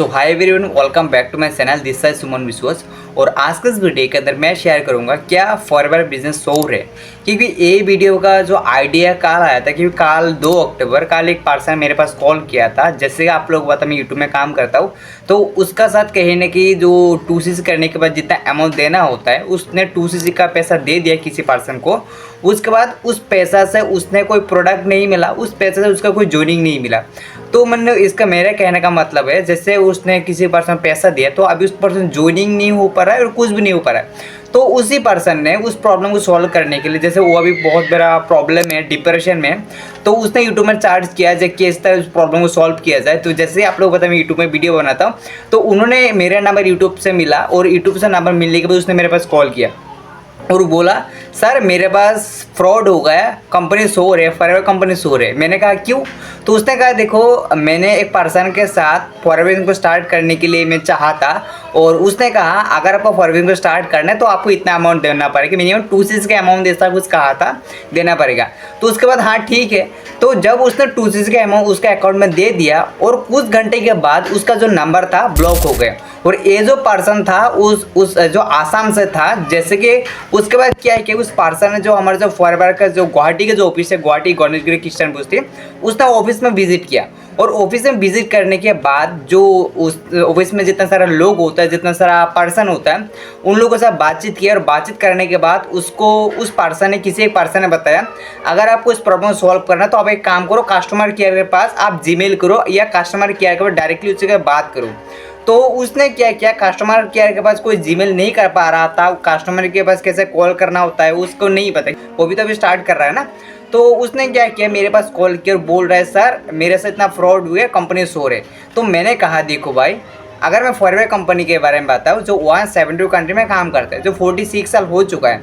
तो hi everyone, welcome back to my channel. This is Suman Biswas और आज के इस वीडियो के अंदर मैं शेयर करूंगा क्या फॉरएवर बिजनेस शोर है। क्योंकि ये वीडियो का जो आइडिया कल आया था, क्योंकि कल 2 अक्टूबर कल एक पर्सन मेरे पास कॉल किया था। जैसे आप लोग पता मैं यूट्यूब में काम करता हूँ, तो उसका साथ कहीं ना कि जो 2cc करने के बाद जितना अमाउंट देना होता है उसने 2cc का पैसा दे दिया किसी पर्सन को। उसके बाद उस पैसा से उसने कोई प्रोडक्ट नहीं मिला, उस पैसे से उसका कोई जॉइनिंग नहीं मिला। तो मैंने इसका मेरे कहने का मतलब है, जैसे उसने किसी पर्सन पैसा दिया तो अभी उस पर्सन जॉइनिंग नहीं हो पा रहा है और कुछ भी नहीं हो पा रहा है। तो उसी पर्सन ने उस प्रॉब्लम को सॉल्व करने के लिए, जैसे वो अभी बहुत बड़ा प्रॉब्लम है, डिप्रेशन में, तो उसने यूट्यूब में चार्ज किया जब कि इस तरह उस प्रॉब्लम को सॉल्व किया जाए। तो जैसे आप लोग पता मैं यूट्यूब में वीडियो बनाता हूँ, तो उन्होंने मेरा नंबर यूट्यूब से मिला और यूट्यूब से नंबर मिलने के बाद उसने मेरे पास कॉल किया और बोला सर मेरे पास फ्रॉड हो गया, कंपनी शो रही है, फॉरएवर कंपनी शो रही है। मैंने कहा क्यों? तो उसने कहा देखो मैंने एक पर्सन के साथ फॉरएवर को स्टार्ट करने के लिए मैं चाहा था और उसने कहा अगर आपको फॉरएवर को स्टार्ट करना है तो आपको इतना अमाउंट देना पड़ेगा, मिनिमम 2cc का अमाउंट ऐसा कुछ कहा था देना पड़ेगा। तो उसके बाद हाँ ठीक है। तो जब उसने 2cc का अमाउंट उसके अकाउंट में दे दिया और कुछ घंटे के बाद उसका जो नंबर था ब्लॉक हो गया और ये जो पर्सन था उस जो आसाम से था। जैसे कि उसके बाद क्या है कि उस पर्सन ने जो हमारे जो फॉरएवर का जो गुवाहाटी के जो ऑफिस है, गुवाहाटी गणेशगिरी क्रिश्चियन बस्ती, उसने ऑफिस में विजिट किया और ऑफिस में विजिट करने के बाद जो उस ऑफिस में जितना सारा लोग होता है, जितना सारा पर्सन होता है, उन लोगों से बातचीत किया और बातचीत करने के बाद उसको उस पर्सन ने किसी एक पर्सन ने बताया अगर आपको इस प्रॉब्लम सॉल्व करना है तो आप एक काम करो, कस्टमर केयर के पास आप जीमेल करो या कस्टमर केयर के पास डायरेक्टली उससे बात करो। तो उसने क्या किया, कस्टमर केयर के पास कोई जीमेल नहीं कर पा रहा था, कस्टमर के पास कैसे कॉल करना होता है उसको नहीं पता, वो भी तो अभी स्टार्ट कर रहा है ना। तो उसने क्या किया, मेरे पास कॉल किया और बोल रहा है सर मेरे से इतना फ्रॉड हुआ है, कंपनी शो रहे। तो मैंने कहा देखो भाई, अगर मैं फॉरएवर कंपनी के बारे में बताऊँ जो 172 कंट्री में काम करता है, जो 46 साल हो चुका है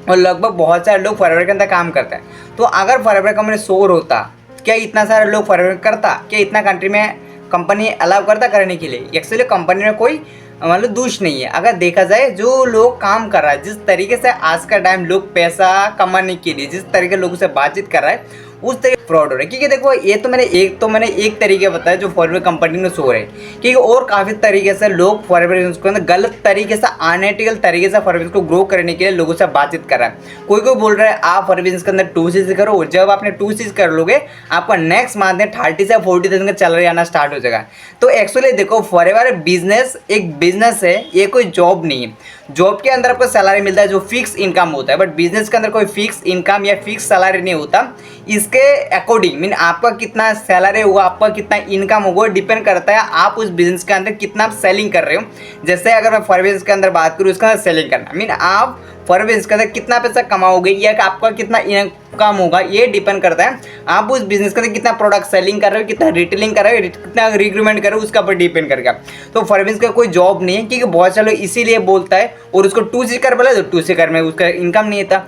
और लगभग बहुत सारे लोग फॉरएवर के अंदर काम करते हैं। तो अगर फॉरएवर कंपनी शोर होता, क्या इतना सारे लोग फॉरएवर करता? क्या इतना कंट्री में कंपनी अलाउ करता करने के लिए? एक्चुअली कंपनी में कोई मतलब दोष नहीं है। अगर देखा जाए जो लोग काम कर रहा है, जिस तरीके से आज का टाइम लोग पैसा कमाने के लिए जिस तरीके लोगों से बातचीत कर रहा है उस तरीके फ्रॉड हो रहा है। क्योंकि देखो ये तो मैंने एक तरीके बताया जो फॉरएवर कंपनी में शो रहे हैं, क्योंकि और काफ़ी तरीके से लोग फॉरएवर को गलत तरीके से अनएथिकल तरीके से फॉरएवर को ग्रो करने के लिए लोगों से बातचीत कर रहा है। कोई बोल रहा है आप फॉरएवर के अंदर 2cc करो और जब आपने 2cc कर लोगे आपका नेक्स्ट मंथ में 30 से 40,000 का सैलरी आना स्टार्ट हो जाएगा। तो एक्चुअली देखो फॉरएवर बिजनेस एक बिजनेस है, ये कोई जॉब नहीं है। जॉब के अंदर आपको सैलरी मिलता है जो फिक्स इनकम होता है, बट बिजनेस के अंदर कोई फिक्स इनकम या फिक्स सैलरी नहीं होता। इसके अकॉर्डिंग मीन आपका कितना सैलरी होगा, आपका कितना इनकम होगा, डिपेंड करता है आप उस बिजनेस के अंदर कितना सेलिंग कर रहे हो। जैसे अगर मैं फॉरएवर के अंदर बात करूँ, इसके अंदर सेलिंग करना मीन आप फॉरएवर के अंदर कितना पैसा कमाओगे या आपका कितना इनकम होगा, ये डिपेंड करता है आप उस बिजनेस के अंदर कितना प्रोडक्ट सेलिंग कर रहे हो, कितना रिटेलिंग कर रहे हो, कितना रिक्रूटमेंट कर रहे हो, उसका पर डिपेंड करेगा। तो फॉरएवर का कोई जॉब नहीं है, क्योंकि बहुत सारे लोग इसीलिए बोलता है और उसको 2cc कर बोला तो 2cc कर में उसका इनकम नहीं था।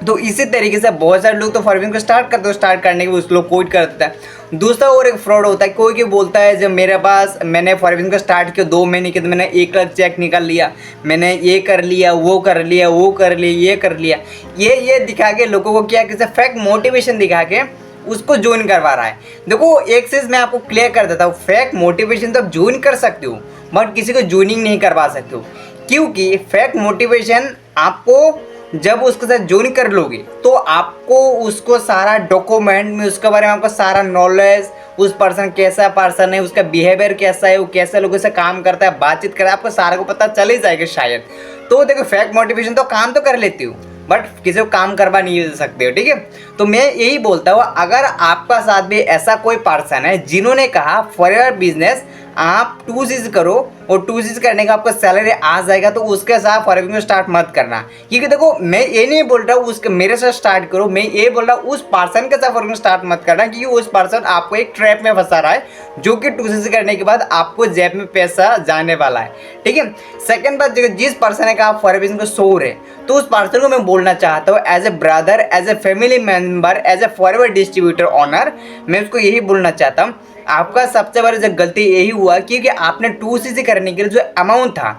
तो इसी तरीके से बहुत सारे लोग तो फॉरएवर को स्टार्ट करते हो, स्टार्ट करने के बाद उस लोग कोड कर देता है। दूसरा और एक फ्रॉड होता है, कोई क्या बोलता है जब मेरे पास मैंने फॉरएवर को स्टार्ट किया 2 महीने के तो मैंने 1 लाख चेक निकाल लिया, मैंने ये कर लिया, वो कर लिया, वो कर लिया, ये कर लिया, ये दिखा के लोगों को क्या किसी फेक मोटिवेशन दिखा के उसको ज्वाइन करवा रहा है। देखो एक चीज़ मैं आपको क्लियर कर देता हूँ, फेक मोटिवेशन तो आप ज्वाइन कर सकते हो बट किसी को ज्वाइनिंग नहीं करवा सकते हो। क्योंकि फेक मोटिवेशन आपको जब उसके साथ ज्वाइन कर लोगे तो आपको उसको सारा डॉक्यूमेंट में उसके बारे में आपको सारा नॉलेज, उस पर्सन कैसा पर्सन है, उसका बिहेवियर कैसा है, वो कैसे लोगों से काम करता है, बातचीत करता है, आपको सारा को पता चल ही जाएगा शायद। तो देखो फेक मोटिवेशन तो काम तो कर लेती हूँ बट किसी को काम करवा नहीं सकते हो, ठीक है। तो मैं यही बोलता हूँ अगर आपका साथ भी ऐसा कोई पर्सन है जिन्होंने कहा फॉरएवर बिजनेस आप 2cc करो और 2cc करने का आपको सैलरी आ जाएगा, तो उसके साथ फॉरएवर में स्टार्ट मत करना। क्योंकि देखो मैं ये नहीं बोल रहा हूँ उसके मेरे साथ स्टार्ट करो, मैं ये बोल रहा हूँ उस पर्सन के साथ फॉरएवर में स्टार्ट मत करना, क्योंकि उस पर्सन आपको एक ट्रैप में फंसा रहा है जो कि 2cc करने के बाद आपको जेब में पैसा जाने वाला है, ठीक है। सेकंड बात, जिस पर्सन ने कहा फॉरएवर को शोर है तो उस पर्सन को मैं बोलना चाहता हूँ as a brother, as a family member, as a forever distributor owner, मैं उसको यही बोलना चाहता हूँ आपका सबसे बड़ी जो गलती यही हुआ क्योंकि आपने 2cc करने के लिए जो अमाउंट था,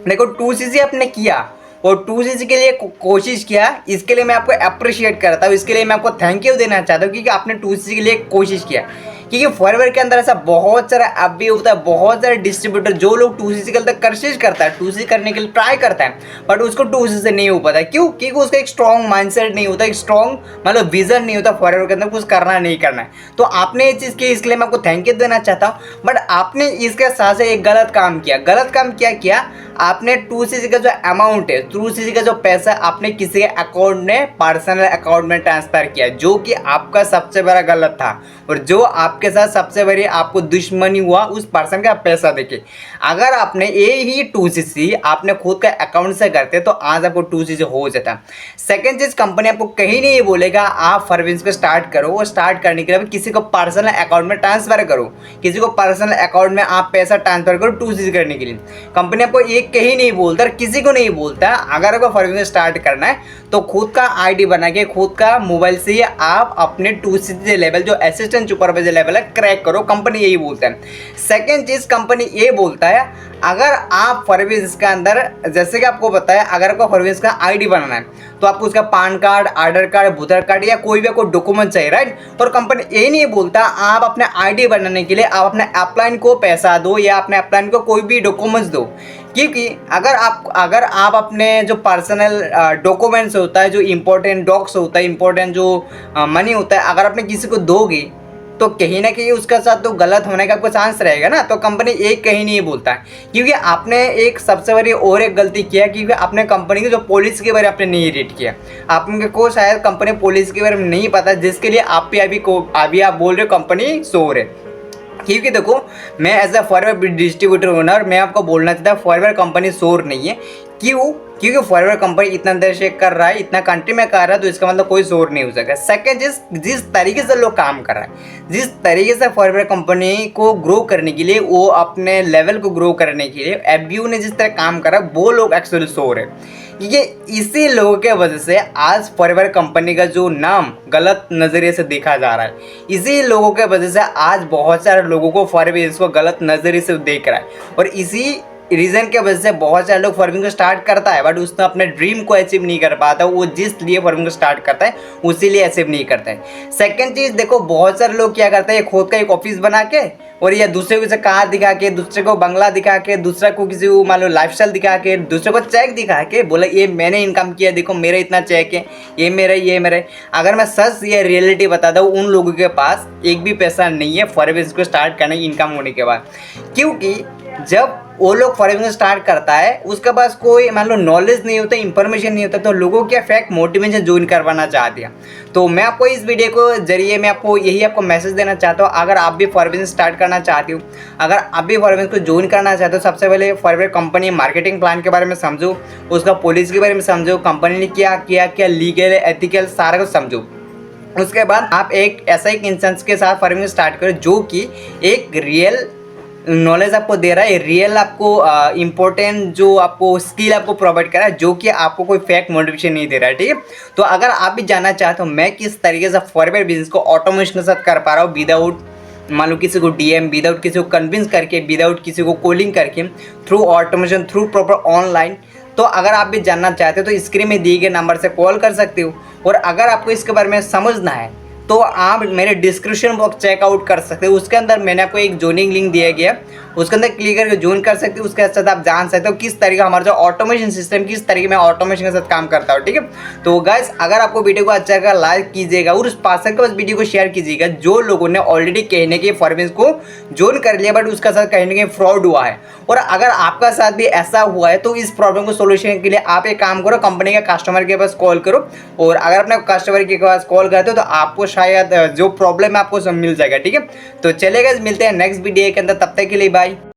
देखो 2cc आपने किया और 2cc के लिए कोशिश किया, इसके लिए मैं आपको अप्रिशिएट करता हूँ, इसके लिए मैं आपको थैंक यू देना चाहता हूँ क्योंकि आपने 2cc के लिए कोशिश किया। क्योंकि फॉरएवर के अंदर ऐसा बहुत सारा ऐप भी होता है, बहुत सारे डिस्ट्रीब्यूटर जो लोग 2C के अंदर कोशिश करता है, 2C करने के लिए ट्राई करता है, बट उसको 2C से नहीं हो पाता। क्यों? क्योंकि उसका एक स्ट्रॉन्ग माइंडसेट नहीं होता, एक स्ट्रॉन्ग मतलब विजन नहीं होता फॉरएवर के अंदर कुछ करना नहीं करना है। तो आपने ये चीज़ की, इसके लिए मैं आपको थैंक यू देना चाहता हूँ। बट आपने इसके साथ से एक गलत काम किया। गलत काम क्या किया? आपने 2CC का जो अमाउंट है, 2CC का जो पैसा आपने किसी के अकाउंट में, पर्सनल अकाउंट में ट्रांसफर किया, जो कि आपका सबसे बड़ा गलत था और जो आपके साथ सबसे बड़ी आपको दुश्मनी हुआ उस पर्सन का पैसा देके। अगर आपने ये ही 2CC आपने खुद का अकाउंट से करते तो आज आपको 2CC हो जाता। सेकेंड चीज़, कंपनी आपको कहीं नहीं बोलेगा आप फॉरबिजनेस को स्टार्ट करो, और स्टार्ट करने के लिए किसी को पर्सनल अकाउंट में ट्रांसफर करो, किसी को पर्सनल अकाउंट में आप पैसा ट्रांसफर करो 2CC करने के लिए। कंपनी आपको एक कहीं नहीं बोलता, किसी को नहीं बोलता। अगर आपको फॉरबिजनेस स्टार्ट करना है तो खुद का आईडी बना के खुद का मोबाइल से आप अपने 2CC लेवल जो असिस्टेंट सुपरवाइजर लेवल है क्रैक करो, कंपनी यही बोलता है। सेकेंड चीज़, कंपनी ये बोलता है अगर आप फॉरबिजनेस के अंदर, जैसे कि आपको पता है, अगर आपको फॉरबिजनेस का आईडी बनाना है तो आपको उसका पान कार्ड, आधार कार्ड, वोटर कार्ड या कोई भी आपको डॉक्यूमेंट चाहिए, राइट। और कंपनी ये नहीं बोलता आप अपने आईडी बनाने के लिए आप अपने अपलाइन को पैसा दो या अपने अपलाइन को कोई भी डॉक्यूमेंट्स दो। क्योंकि अगर आप अपने जो पर्सनल डॉक्यूमेंट्स होता है, जो इंपॉर्टेंट डॉक्स होता है, इंपॉर्टेंट जो मनी होता है, अगर आपने किसी को दोगे तो कहीं ना कहीं उसके साथ तो गलत होने का आपको चांस रहेगा ना। तो कंपनी एक कहीं नहीं बोलता है, क्योंकि आपने एक सबसे बड़ी और एक गलती किया, क्योंकि आपने कंपनी की जो पॉलिसी के बारे में आपने नहीं रीड किया। आपको शायद कंपनी पॉलिसी के बारे में नहीं पता, जिसके लिए आप भी अभी आप बोल रहे हो कंपनी शोर है। क्योंकि देखो, मैं as a forever distributor owner मैं आपको बोलना चाहता हूँ फॉरएवर कंपनी शोर नहीं है। क्यों? क्योंकि फॉरएवर कंपनी इतना देर से कर रहा है, इतना कंट्री में कर रहा है, तो इसका मतलब कोई शोर नहीं हो सकता। सेकंड, जिस तरीके से लोग काम कर रहा है, जिस तरीके से फॉरएवर कंपनी को ग्रो करने के लिए, वो अपने लेवल को ग्रो करने के लिए एफबीओ ने जिस तरह काम करा, वो लोग एक्चुअली शोर है। ये इसी लोगों के वजह से आज फॉरएवर कंपनी का जो नाम गलत नज़रिए से देखा जा रहा है। इसी लोगों के वजह से आज बहुत सारे लोगों को फॉरएवर इसको गलत नज़रिए से देख रहा है, और इसी रीज़न के वजह से बहुत सारे लोग फार्मिंग को स्टार्ट करता है, बट उसने अपने ड्रीम को अचीव नहीं कर पाता। वो जिस लिए फार्मिंग को स्टार्ट करता है उसी लिए अचीव नहीं करता है। सेकंड चीज़ देखो, बहुत सारे लोग क्या करते हैं, खुद का एक ऑफिस बना के और या दूसरे को कार दिखा के, दूसरे को बंगला दिखा के, दूसरा को किसी को मान लो लाइफस्टाइल दिखा के, दूसरे को चेक दिखा के बोला ये मैंने इनकम किया, देखो मेरा इतना चेक है, ये मेरा। अगर मैं सच ये रियलिटी बताता हूँ, उन लोगों के पास एक भी पैसा नहीं है फॉरएवर को स्टार्ट करने की इनकम होने के बाद। क्योंकि जब वो लोग फॉरएवर स्टार्ट करता है उसके पास कोई मान लो नॉलेज नहीं होता, इंफॉर्मेशन नहीं होता, तो लोगों क्या फैक्ट मोटिवेशन ज्वाइन करवाना चाहते हैं। तो मैं आपको इस वीडियो को जरिए मैं आपको मैसेज देना चाहता हूँ, अगर आप भी फॉरएवर स्टार्ट करना चाहते हो, अगर आप भी फॉरएवर को ज्वाइन करना चाहते हो, सबसे पहले फॉरएवर कंपनी मार्केटिंग प्लान के बारे में समझो, उसका पॉलिसी के बारे में समझो, कंपनी ने क्या किया, क्या लीगल एथिकल सारा कुछ समझो। उसके बाद आप एक ऐसा एक इंसान के साथ फॉरएवर स्टार्ट करो जो कि एक रियल नॉलेज आपको दे रहा है, रियल आपको इंपॉर्टेंट जो आपको स्किल आपको प्रोवाइड कर रहा है, जो कि आपको कोई फेक मोटिवेशन नहीं दे रहा है, ठीक है। तो अगर आप भी जानना चाहते हो मैं किस तरीके से फॉरएवर बिजनेस को ऑटोमेशन के साथ कर पा रहा हूँ, विदाउट मान लो किसी को डीएम, विदाउट किसी को कन्विंस करके, विदाउट किसी को कॉलिंग करके, through automation, through proper online, तो अगर आप भी जानना चाहते हो तो स्क्रीन में दिए गए नंबर से कॉल कर सकते हो। और अगर आपको इसके बारे में समझना है तो आप मेरे डिस्क्रिप्शन बॉक्स चेकआउट कर सकते हो, उसके अंदर मैंने आपको एक ज्वाइनिंग लिंक दिया गया, उसके अंदर क्लिक करके ज्वाइन कर सकते हो। उसके साथ आप जान सकते हो किस तरीके हमारा जो ऑटोमेशन सिस्टम, किस तरीके में ऑटोमेशन के साथ काम करता हूँ, ठीक है। तो गाइस, अगर आपको वीडियो को अच्छा लगा लाइक कीजिएगा और उस पर्सन के पास वीडियो को शेयर कीजिएगा जो लोगों ने ऑलरेडी कहने के फॉरएवर को ज्वाइन कर लिया बट उसका साथ कहीं ना कहीं फ्रॉड हुआ है। और अगर आपका साथ भी ऐसा हुआ है तो इस प्रॉब्लम को सोल्यूशन के लिए आप एक काम करो, कंपनी के कस्टमर के पास कॉल करो, और अगर अपने कस्टमर के पास कॉल करते हो तो आपको शायद जो प्रॉब्लम है आपको सब मिल जाएगा, ठीक है। तो चलेगा, मिलते हैं नेक्स्ट वीडियो के अंदर, तब तक के लिए बाय।